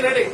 ready.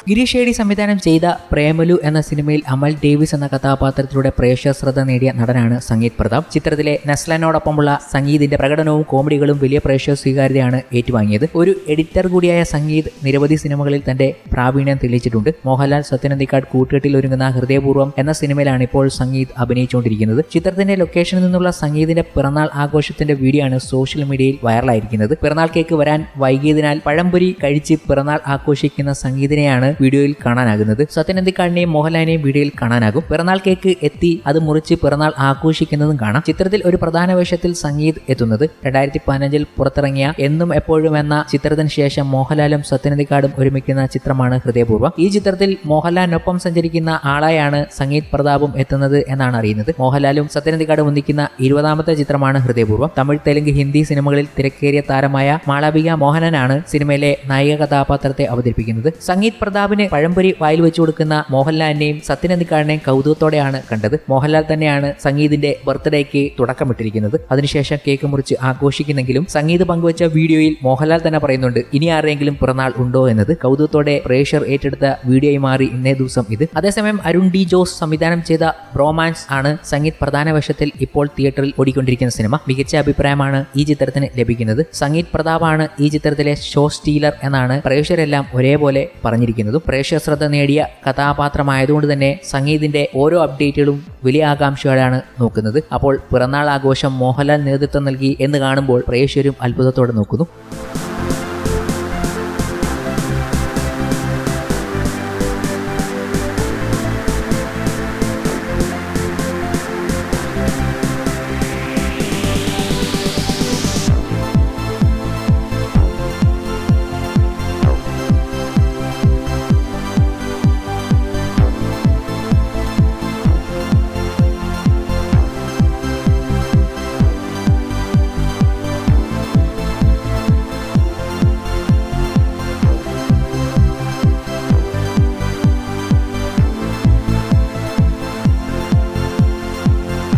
Girish ഏടി സംവിധാനം ചെയ്ത പ്രേമലു എന്ന സിനിമയിൽ അമൽ ഡേവിസ് എന്ന കഥാപാത്രത്തിലൂടെ പ്രേക്ഷക ശ്രദ്ധ നേടിയ നടനാണ് സംഗീത് പ്രതാപ്. ചിത്രത്തിലെ നസ്ലനോടൊപ്പമുള്ള സംഗീതിന്റെ പ്രകടനവും കോമഡികളും വലിയ പ്രേക്ഷക സ്വീകാര്യതയാണ് ഏറ്റുവാങ്ങിയത്. ഒരു എഡിറ്റർ കൂടിയായ സംഗീത് നിരവധി സിനിമകളിൽ തന്റെ പ്രാവീണ്യം തെളിയിച്ചിട്ടുണ്ട്. മോഹൻലാൽ സത്യനന്ദിക്കാട് കൂട്ടുകെട്ടിൽ ഒരുങ്ങുന്ന ഹൃദയപൂർവ്വം എന്ന സിനിമയിലാണ് ഇപ്പോൾ സംഗീത് അഭിനയിച്ചുകൊണ്ടിരിക്കുന്നത്. ചിത്രത്തിന്റെ ലൊക്കേഷനിൽ നിന്നുള്ള സംഗീതിന്റെ പിറന്നാൾ ആഘോഷത്തിന്റെ വീഡിയോ ആണ് സോഷ്യൽ മീഡിയയിൽ വൈറലായിരിക്കുന്നത്. പിറന്നാൾ കേക്ക് വരാൻ വൈകിയതിനാൽ പഴംപൊരി കഴിച്ച് പിറന്നാൾ ആഘോഷിക്കുന്ന സംഗീതിനെയാണ് വീഡിയോയിൽ കാണാനാകുന്നത്. സത്യനന്ദിക്കാടിനെയും മോഹൻലാലിനെയും വീഡിയോയിൽ കാണാനാകും. പിറന്നാൾ കേക്ക് എത്തി അത് മുറിച്ച് പിറന്നാൾ ആഘോഷിക്കുന്നതും കാണാം. ചിത്രത്തിൽ ഒരു പ്രധാന വേഷത്തിൽ സംഗീത് എത്തുന്നത് 2015 പുറത്തിറങ്ങിയ എന്നും എപ്പോഴും എന്ന ചിത്രത്തിന് ശേഷം മോഹൻലാലും സത്യനന്ദിക്കാടും ഒരുമിക്കുന്ന ചിത്രമാണ് ഹൃദയപൂർവ്വം. ഈ ചിത്രത്തിൽ മോഹൻലാലിനൊപ്പം സഞ്ചരിക്കുന്ന ആളായാണ് സംഗീത് പ്രതാപും എത്തുന്നത് എന്നാണ് അറിയുന്നത്. മോഹൻലാലും സത്യനന്ദിക്കാടും ഒന്നിക്കുന്ന 20ാമത്തെ ചിത്രമാണ് ഹൃദയപൂർവ്വം. തമിഴ്, തെലുങ്ക്, ഹിന്ദി സിനിമകളിൽ തിരക്കേറിയ താരമായ മാളവിക മോഹനനാണ് സിനിമയിലെ നായിക കഥാപാത്രത്തെ അവതരിപ്പിക്കുന്നത്. സംഗീത് പ്രതാപിന് പഴംപൊരി വായിൽ വെച്ചു കൊടുക്കുന്ന മോഹൻലാലിനെയും സത്യനന്ദിക്കാടിനെയും കൗതുകത്തോടെയാണ് കണ്ടത്. മോഹൻലാൽ തന്നെയാണ് സംഗീതിന്റെ ബർത്ത്ഡേക്ക് തുടക്കമിട്ടിരിക്കുന്നത്. അതിനുശേഷം കേക്ക് മുറിച്ച് ആഘോഷിക്കുന്നെങ്കിലും സംഗീത് പങ്കുവച്ച വീഡിയോയിൽ മോഹൻലാൽ തന്നെ പറയുന്നുണ്ട് ഇനി ആരെങ്കിലും പിറന്നാൾ ഉണ്ടോ എന്നത്. കൗതുകത്തോടെ പ്രേക്ഷകർ ഏറ്റെടുത്ത വീഡിയോയി മാറി ഇന്നേ ദിവസം ഇത്. അതേസമയം അരുൺ ഡി ജോസ് സംവിധാനം ചെയ്ത ബ്രോമാൻസ് ആണ് സംഗീത് പ്രധാന വേഷത്തിൽ ഇപ്പോൾ തിയേറ്ററിൽ ഓടിക്കൊണ്ടിരിക്കുന്ന സിനിമ. മികച്ച അഭിപ്രായമാണ് ഈ ചിത്രത്തിന് ലഭിക്കുന്നത്. സംഗീത് പ്രതാപാണ് ഈ ചിത്രത്തിലെ ഷോ സ്റ്റീലർ എന്നാണ് പ്രേക്ഷകരെല്ലാം ഒരേപോലെ പറഞ്ഞിരിക്കുന്നത്. പ്രേക്ഷക ശ്രദ്ധ നേടിയ കഥാപാത്രമായതുകൊണ്ട് തന്നെ സംഗീതിന്റെ ഓരോ അപ്ഡേറ്റുകളും വലിയ ആകാംക്ഷയോടെയാണ് നോക്കുന്നത്. അപ്പോൾ പിറന്നാൾ ആഘോഷം മോഹൻലാൽ നേതൃത്വം നൽകി എന്ന് കാണുമ്പോൾ പ്രേക്ഷകരും അത്ഭുതത്തോടെ നോക്കുന്നു.